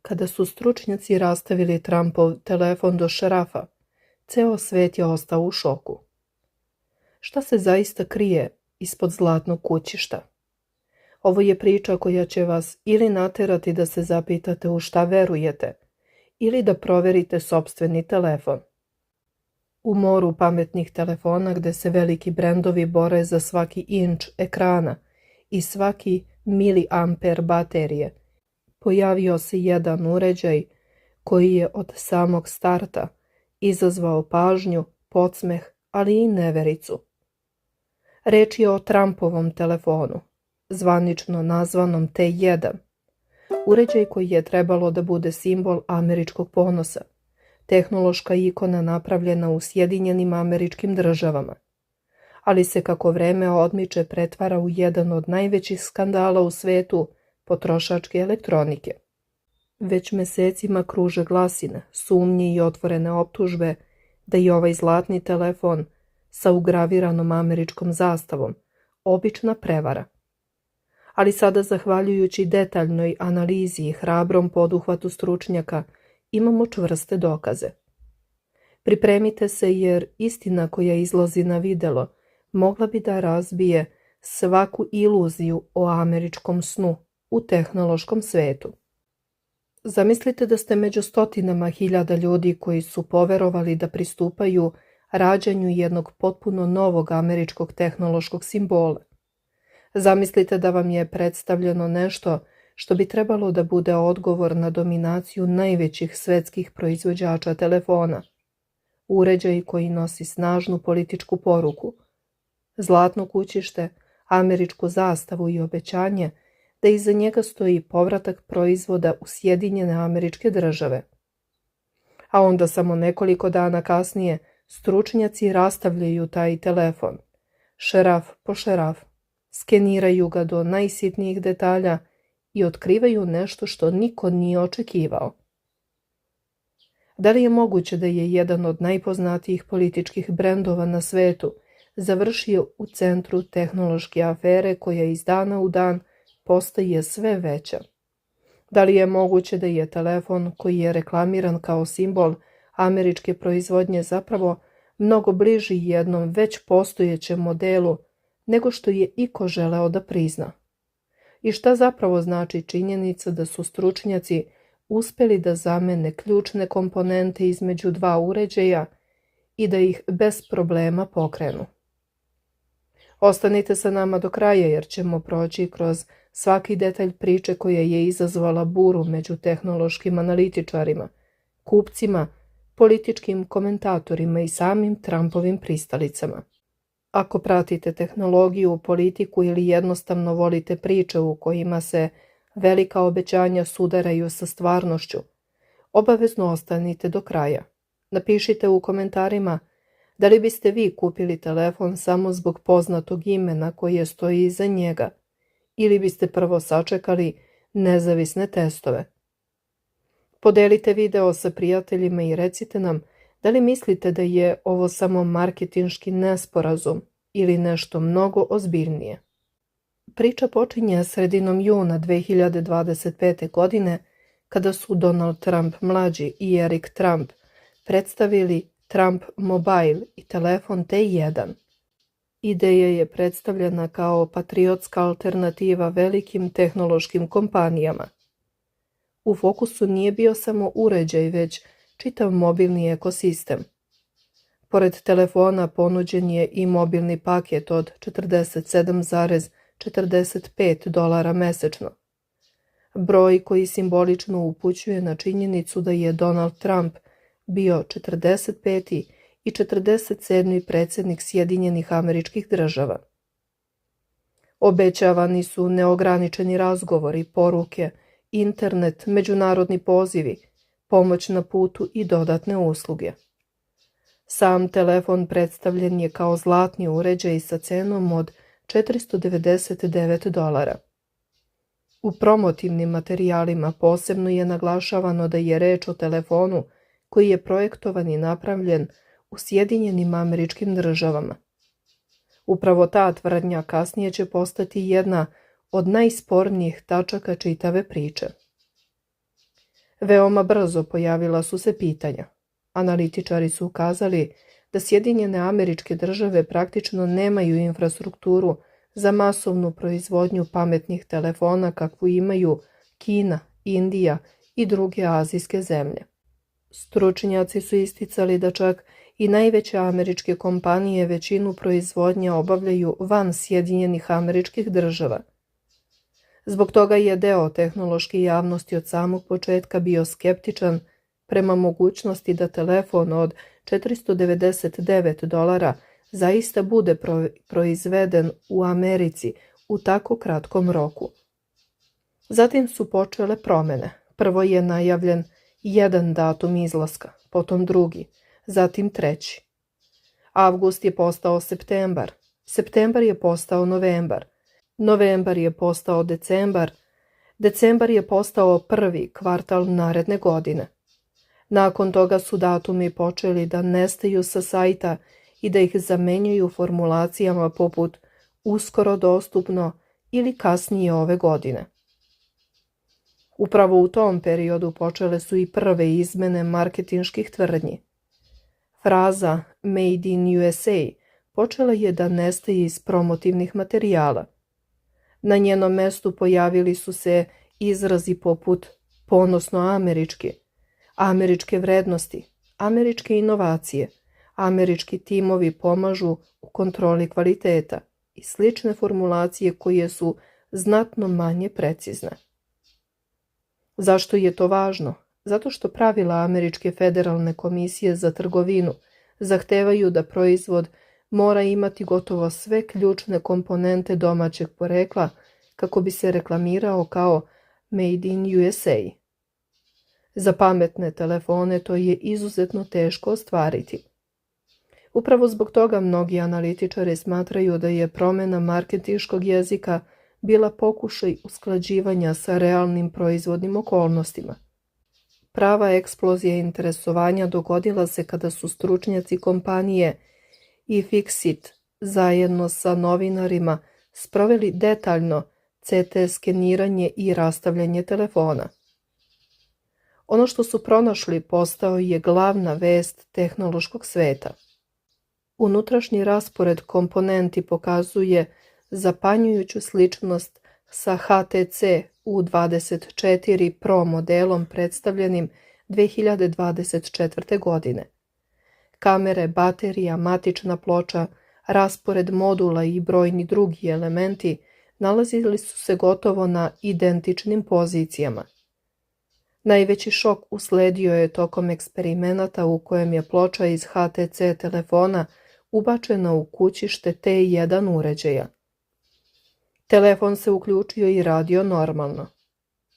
Kada su stručnjaci rastavili Trumpov telefon do šerafa, ceo svet je ostao u šoku. Šta se zaista krije ispod zlatnog kućišta? Ovo je priča koja će vas ili naterati da se zapitate u šta verujete, ili da proverite sopstveni telefon. U moru pametnih telefona gde se veliki brendovi bore za svaki inč ekrana i svaki miliamper baterije, pojavio se jedan uređaj koji je od samog starta izazvao pažnju, podsmeh, ali i nevericu. Reč je o Trumpovom telefonu, zvanično nazvanom T1, uređaj koji je trebalo da bude simbol američkog ponosa, tehnološka ikona napravljena u Sjedinjenim Američkim Državama, ali se kako vreme odmiče pretvara u jedan od najvećih skandala u svetu potrošačke elektronike. Već mesecima kruže glasine, sumnje i otvorene optužbe da je ovaj zlatni telefon sa ugraviranom američkom zastavom obična prevara. Ali sada, zahvaljujući detaljnoj analizi i hrabrom poduhvatu stručnjaka, imamo čvrste dokaze. Pripremite se jer istina koja izlazi na videlo mogla bi da razbije svaku iluziju o američkom snu u tehnološkom svetu. Zamislite da ste među stotinama hiljada ljudi koji su poverovali da pristupaju rađanju jednog potpuno novog američkog tehnološkog simbola. Zamislite da vam je predstavljeno nešto što bi trebalo da bude odgovor na dominaciju najvećih svetskih proizvođača telefona. Uređaj koji nosi snažnu političku poruku, zlatno kućište, američku zastavu i obećanje da iza njega stoji povratak proizvoda u Sjedinjene Američke Države. A onda samo nekoliko dana kasnije stručnjaci rastavljaju taj telefon, šeraf po šeraf, skeniraju ga do najsitnijih detalja i otkrivaju nešto što niko nije očekivao. Da li je moguće da je jedan od najpoznatijih političkih brendova na svetu završio u centru tehnološke afere koja iz dana u dan postaje sve veća? Da li je moguće da je telefon koji je reklamiran kao simbol američke proizvodnje zapravo mnogo bliži jednom već postojećem modelu nego što je iko želeo da prizna? I šta zapravo znači činjenica da su stručnjaci uspeli da zamene ključne komponente između dva uređaja i da ih bez problema pokrenu? Ostanite sa nama do kraja jer ćemo proći kroz svaki detalj priče koja je izazvala buru među tehnološkim analitičarima, kupcima, političkim komentatorima i samim Trumpovim pristalicama. Ako pratite tehnologiju, politiku ili jednostavno volite priče u kojima se velika obećanja sudaraju sa stvarnošću, obavezno ostanite do kraja. Napišite u komentarima da li biste vi kupili telefon samo zbog poznatog imena koje stoji iza njega ili biste prvo sačekali nezavisne testove. Podelite video sa prijateljima i recite nam da li mislite da je ovo samo marketinški nesporazum ili nešto mnogo ozbiljnije. Priča počinje sredinom juna 2025. godine kada su Donald Trump mlađi i Eric Trump predstavili Trump Mobile i telefon T1. Ideja je predstavljena kao patriotska alternativa velikim tehnološkim kompanijama. U fokusu nije bio samo uređaj, već čitav mobilni ekosistem. Pored telefona ponuđen je i mobilni paket od $47,45 mesečno. Broj koji simbolično upućuje na činjenicu da je Donald Trump bio 45. i 47. predsjednik Sjedinjenih Američkih Država. Obećavani su neograničeni razgovori, poruke, internet, međunarodni pozivi, pomoć na putu i dodatne usluge. Sam telefon predstavljen je kao zlatni uređaj sa cenom od $499. U promotivnim materijalima posebno je naglašavano da je reč o telefonu koji je projektovan i napravljen u Sjedinjenim Američkim Državama. Upravo ta tvrdnja kasnije će postati jedna od najspornijih tačaka čitave priče. Veoma brzo pojavila su se pitanja. Analitičari su ukazali da Sjedinjene Američke Države praktično nemaju infrastrukturu za masovnu proizvodnju pametnih telefona kakvu imaju Kina, Indija i druge azijske zemlje. Stručnjaci su isticali da čak i najveće američke kompanije većinu proizvodnje obavljaju van Sjedinjenih Američkih Država. Zbog toga je deo tehnološke javnosti od samog početka bio skeptičan prema mogućnosti da telefon od $499 zaista bude proizveden u Americi u tako kratkom roku. Zatim su počele promene. Prvo je najavljen jedan datum izlaska, potom drugi, zatim treći. Avgust je postao septembar, septembar je postao novembar, novembar je postao decembar, decembar je postao prvi kvartal naredne godine. Nakon toga su datumi počeli da nestaju sa sajta i da ih zamenjuju formulacijama poput uskoro dostupno ili kasnije ove godine. Upravo u tom periodu počele su i prve izmene marketinških tvrdnji. Fraza Made in USA počela je da nestaje iz promotivnih materijala. Na njenom mestu pojavili su se izrazi poput ponosno američki, američke vrednosti, američke inovacije, američki timovi pomažu u kontroli kvaliteta i slične formulacije koje su znatno manje precizne. Zašto je to važno? Zato što pravila Američke federalne komisije za trgovinu zahtevaju da proizvod mora imati gotovo sve ključne komponente domaćeg porekla kako bi se reklamirao kao Made in USA. Za pametne telefone to je izuzetno teško ostvariti. Upravo zbog toga mnogi analitičari smatraju da je promjena marketinškog jezika bila pokušaj usklađivanja sa realnim proizvodnim okolnostima. Prava eksplozija interesovanja dogodila se kada su stručnjaci kompanije iFixit zajedno sa novinarima sproveli detaljno CT skeniranje i rastavljanje telefona. Ono što su pronašli postao je glavna vest tehnološkog sveta. Unutrašnji raspored komponenti pokazuje zapanjujuću sličnost sa HTC U24 Pro modelom predstavljenim 2024. godine. Kamere, baterija, matična ploča, raspored modula i brojni drugi elementi nalazili su se gotovo na identičnim pozicijama. Najveći šok usledio je tokom eksperimenata u kojem je ploča iz HTC telefona ubačena u kućište T1 uređaja. Telefon se uključio i radio normalno.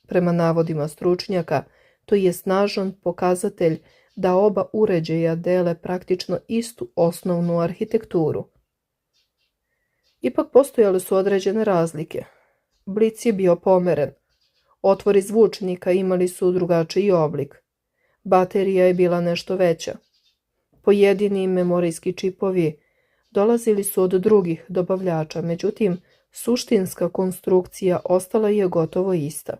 Prema navodima stručnjaka, to je snažan pokazatelj da oba uređaja dele praktično istu osnovnu arhitekturu. Ipak postojale su određene razlike. Blic je bio pomeren. Otvori zvučnika imali su drugačiji oblik. Baterija je bila nešto veća. Pojedini memorijski čipovi dolazili su od drugih dobavljača, međutim, suštinska konstrukcija ostala je gotovo ista.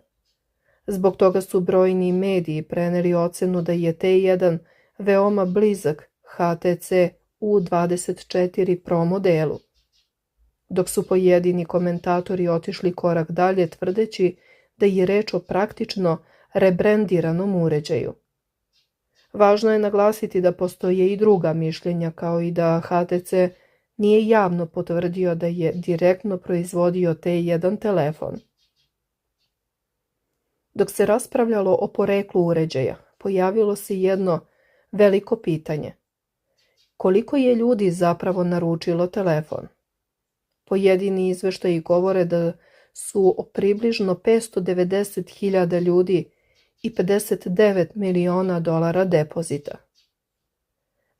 Zbog toga su brojni mediji preneli ocenu da je T1 veoma blizak HTC U24 Pro modelu, dok su pojedini komentatori otišli korak dalje tvrdeći da je reč o praktično rebrendiranom uređaju. Važno je naglasiti da postoje i druga mišljenja, kao i da HTC nije javno potvrdio da je direktno proizvodio T1 telefon. Dok se raspravljalo o poreklu uređaja, pojavilo se jedno veliko pitanje. Koliko je ljudi zapravo naručilo telefon? Pojedini izveštaji govore da su približno 590.000 ljudi i $59 miliona depozita.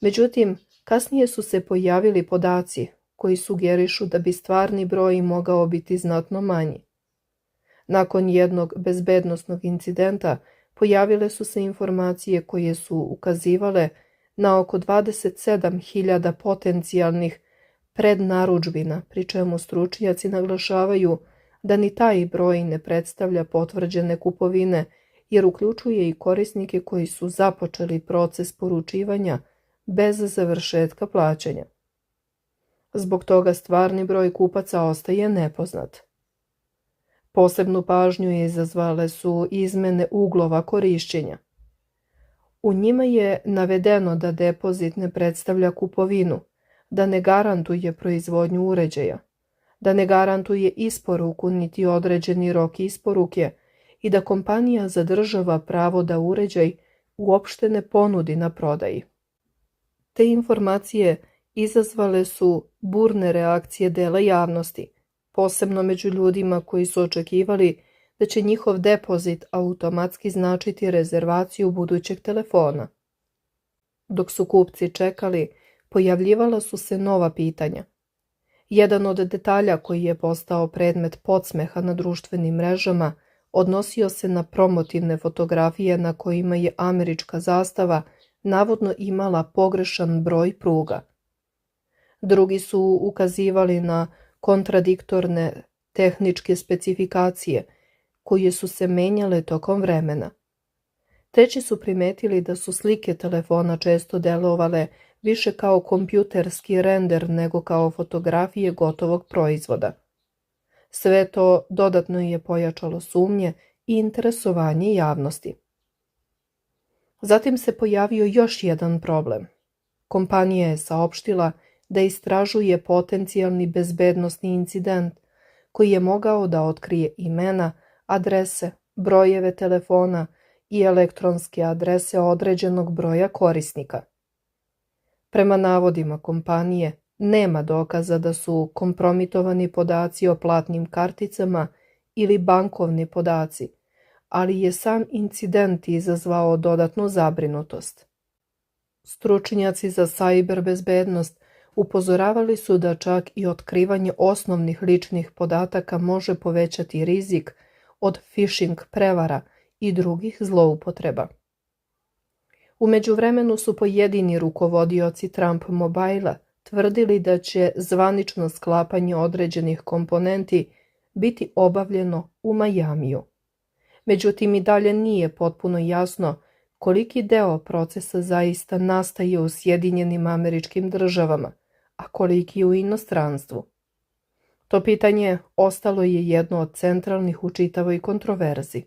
Međutim, kasnije su se pojavili podaci koji sugerišu da bi stvarni broj mogao biti znatno manji. Nakon jednog bezbednosnog incidenta pojavile su se informacije koje su ukazivale na oko 27.000 potencijalnih prednarudžbina, pri čemu stručnjaci naglašavaju da ni taj broj ne predstavlja potvrđene kupovine jer uključuje i korisnike koji su započeli proces poručivanja bez završetka plaćanja. Zbog toga stvarni broj kupaca ostaje nepoznat. Posebnu pažnju izazvale su izmene uglova korišćenja. U njima je navedeno da depozit ne predstavlja kupovinu, da ne garantuje proizvodnju uređaja, da ne garantuje isporuku niti određeni rok isporuke i da kompanija zadržava pravo da uređaj uopšte ne ponudi na prodaji. Te informacije izazvale su burne reakcije dela javnosti, posebno među ljudima koji su očekivali da će njihov depozit automatski značiti rezervaciju budućeg telefona. Dok su kupci čekali, pojavljivala su se nova pitanja. Jedan od detalja koji je postao predmet podsmeha na društvenim mrežama odnosio se na promotivne fotografije na kojima je američka zastava navodno imala pogrešan broj pruga. Drugi su ukazivali na kontradiktorne tehničke specifikacije koje su se menjale tokom vremena. Treći su primetili da su slike telefona često delovale više kao kompjuterski render nego kao fotografije gotovog proizvoda. Sve to dodatno je pojačalo sumnje i interesovanje javnosti. Zatim se pojavio još jedan problem. Kompanija je saopštila da istražuje potencijalni bezbednosni incident koji je mogao da otkrije imena, adrese, brojeve telefona i elektronske adrese određenog broja korisnika. Prema navodima kompanije, nema dokaza da su kompromitovani podaci o platnim karticama ili bankovni podaci, ali je sam incident izazvao dodatnu zabrinutost. Stručnjaci za sajber bezbednost upozoravali su da čak i otkrivanje osnovnih ličnih podataka može povećati rizik od phishing prevara i drugih zloupotreba. U međuvremenu su pojedini rukovodioci Trump Mobile tvrdili da će zvanično sklapanje određenih komponenti biti obavljeno u Majamiju. Međutim, i dalje nije potpuno jasno koliki deo procesa zaista nastaje u Sjedinjenim Američkim Državama, a koliki u inostranstvu. To pitanje ostalo je jedno od centralnih u čitavoj kontroverzi.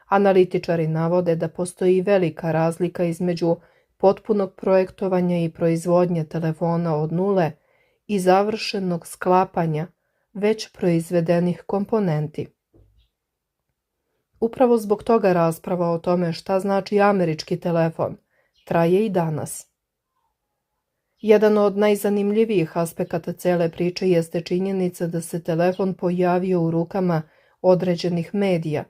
Analitičari navode da postoji velika razlika između potpunog projektovanja i proizvodnje telefona od nule i završenog sklapanja već proizvedenih komponenti. Upravo zbog toga rasprava o tome šta znači američki telefon traje i danas. Jedan od najzanimljivijih aspekata cele priče jeste činjenica da se telefon pojavio u rukama određenih medija,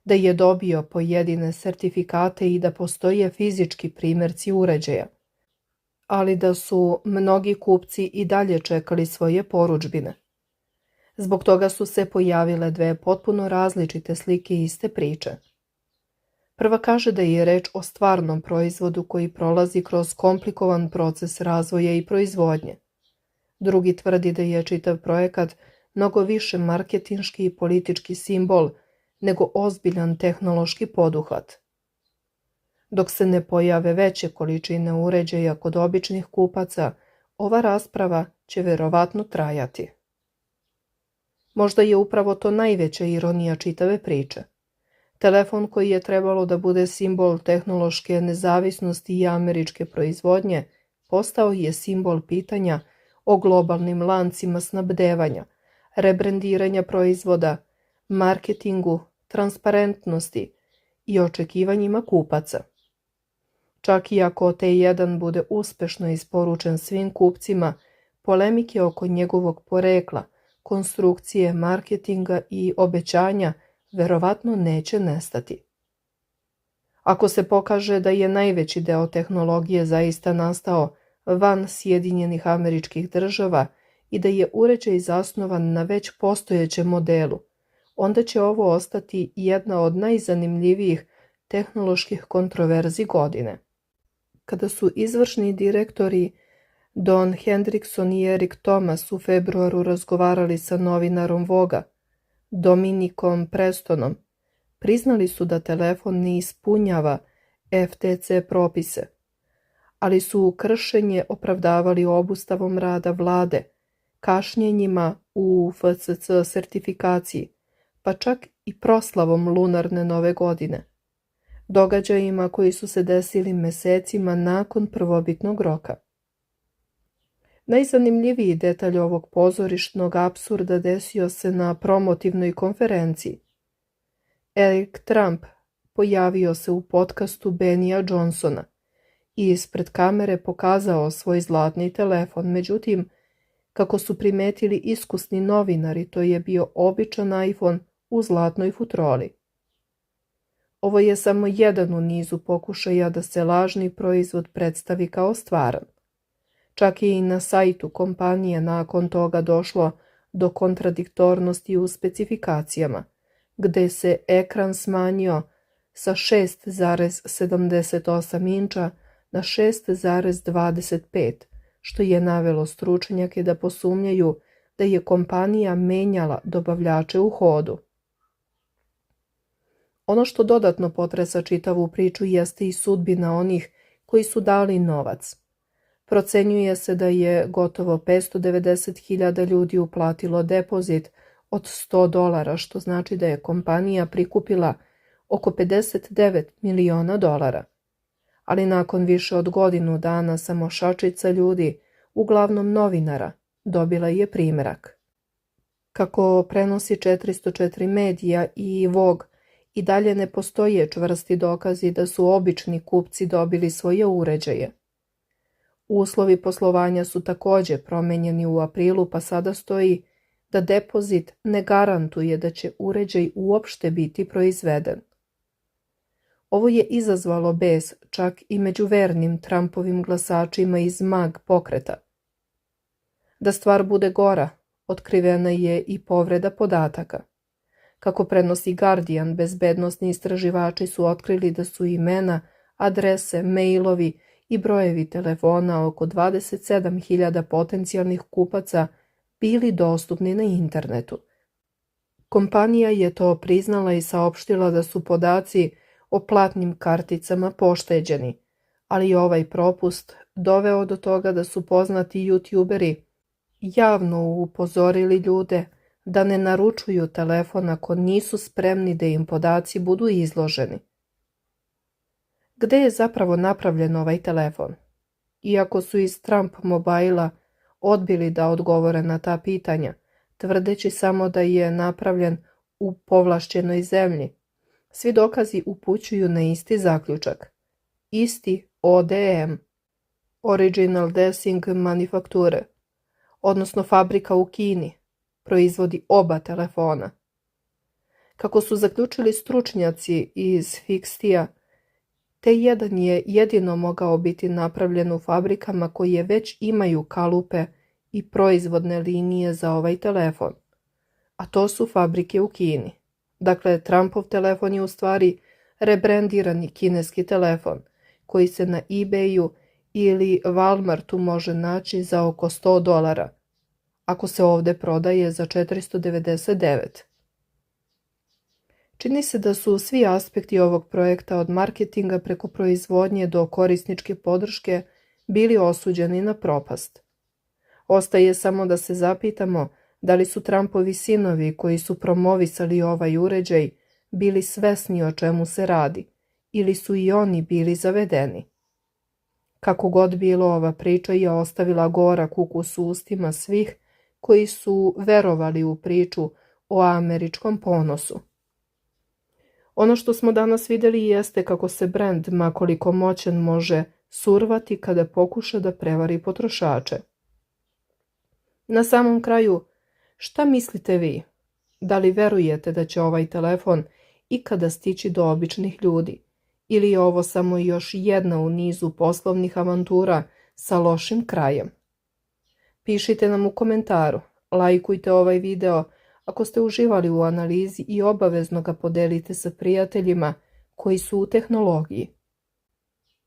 da je dobio pojedine sertifikate i da postoje fizički primjerci uređaja, ali da su mnogi kupci i dalje čekali svoje porudžbine. Zbog toga su se pojavile dve potpuno različite slike iste priče. Prva kaže da je reč o stvarnom proizvodu koji prolazi kroz komplikovan proces razvoja i proizvodnje. Drugi tvrdi da je čitav projekat mnogo više marketinški i politički simbol nego ozbiljan tehnološki poduhvat. Dok se ne pojave veće količine uređaja kod običnih kupaca, ova rasprava će verovatno trajati. Možda je upravo to najveća ironija čitave priče. Telefon koji je trebalo da bude simbol tehnološke nezavisnosti i američke proizvodnje, postao je simbol pitanja o globalnim lancima snabdevanja, rebrendiranja proizvoda, marketingu, transparentnosti i očekivanjima kupaca. Čak i ako T1 bude uspešno isporučen svim kupcima, polemike oko njegovog porekla, konstrukcije, marketinga i obećanja verovatno neće nestati. Ako se pokaže da je najveći deo tehnologije zaista nastao van Sjedinjenih Američkih Država i da je uređaj zasnovan na već postojećem modelu, onda će ovo ostati jedna od najzanimljivijih tehnoloških kontroverzi godine. Kada su izvršni direktori Don Hendrickson i Eric Thomas u februaru razgovarali sa novinarom Voga, Dominikom Prestonom, priznali su da telefon ne ispunjava FTC propise, ali su kršenje opravdavali obustavom rada vlade, kašnjenjima u FCC sertifikaciji, pa čak i proslavom lunarne nove godine, događajima koji su se desili mesecima nakon prvobitnog roka. Najzanimljiviji detalj ovog pozorišnog apsurda desio se na promotivnoj konferenciji. Eric Trump pojavio se u podcastu Benija Johnsona i ispred kamere pokazao svoj zlatni telefon, međutim, kako su primetili iskusni novinari, to je bio običan iPhone u zlatnoj futroli. Ovo je samo jedan u nizu pokušaja da se lažni proizvod predstavi kao stvaran. Čak i na sajtu kompanije nakon toga došlo do kontradiktornosti u specifikacijama, gde se ekran smanjio sa 6,78 inča na 6,25, što je navelo stručnjake da posumnjaju da je kompanija menjala dobavljače u hodu. Ono što dodatno potresa čitavu priču jeste i sudbina onih koji su dali novac. Procenjuje se da je gotovo 590.000 ljudi uplatilo depozit od $100, što znači da je kompanija prikupila oko 59 miliona dolara. Ali nakon više od godinu dana samo šačica ljudi, uglavnom novinara, dobila je primerak. Kako prenosi 404 medija i Vogue, i dalje ne postoje čvrsti dokazi da su obični kupci dobili svoje uređaje. Uslovi poslovanja su također promenjeni u aprilu, pa sada stoji da depozit ne garantuje da će uređaj uopšte biti proizveden. Ovo je izazvalo bes čak i među vernim Trumpovim glasačima iz MAG pokreta. Da stvar bude gora, otkrivena je i povreda podataka. Kako prenosi Guardian, bezbednosni istraživači su otkrili da su imena, adrese, mailovi i brojevi telefona oko 27.000 potencijalnih kupaca bili dostupni na internetu. Kompanija je to priznala i saopštila da su podaci o platnim karticama pošteđeni, ali ovaj propust doveo do toga da su poznati youtuberi javno upozorili ljude da ne naručuju telefon ako nisu spremni da im podaci budu izloženi. Gde je zapravo napravljen ovaj telefon? Iako su iz Trump Mobila odbili da odgovore na ta pitanja, tvrdeći samo da je napravljen u povlašćenoj zemlji, svi dokazi upućuju na isti zaključak. Isti ODM, Original Design Manufacture, odnosno fabrika u Kini, proizvodi oba telefona. Kako su zaključili stručnjaci iz Fixtija, T1 je jedino mogao biti napravljen u fabrikama koje već imaju kalupe i proizvodne linije za ovaj telefon, a to su fabrike u Kini. Dakle, Trumpov telefon je u stvari rebrendirani kineski telefon, koji se na eBayu ili Walmartu može naći za oko $100, ako se ovde prodaje za 499. Čini se da su svi aspekti ovog projekta od marketinga preko proizvodnje do korisničke podrške bili osuđeni na propast. Ostaje samo da se zapitamo da li su Trumpovi sinovi koji su promovisali ovaj uređaj bili svesni o čemu se radi ili su i oni bili zavedeni. Kako god bilo, ova priča je ostavila gorak ukus u ustima svih koji su verovali u priču o američkom ponosu. Ono što smo danas vidjeli jeste kako se brend, ma koliko moćan, može survati kada pokuša da prevari potrošače. Na samom kraju, šta mislite vi? Da li verujete da će ovaj telefon ikada stići do običnih ljudi? Ili je ovo samo još jedna u nizu poslovnih avantura sa lošim krajem? Pišite nam u komentaru, lajkujte ovaj video ako ste uživali u analizi i obavezno ga podelite sa prijateljima koji su u tehnologiji.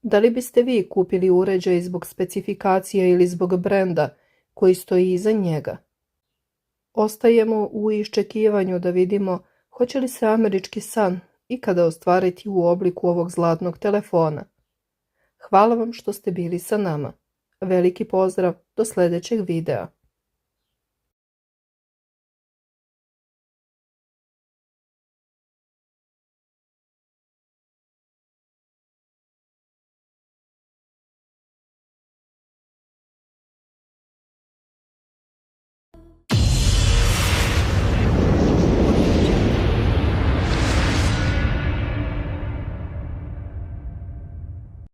Da li biste vi kupili uređaj zbog specifikacija ili zbog brenda koji stoji iza njega? Ostajemo u iščekivanju da vidimo hoće li se američki san ikada ostvariti u obliku ovog zlatnog telefona. Hvala vam što ste bili sa nama. Veliki pozdrav, do sljedećeg videa.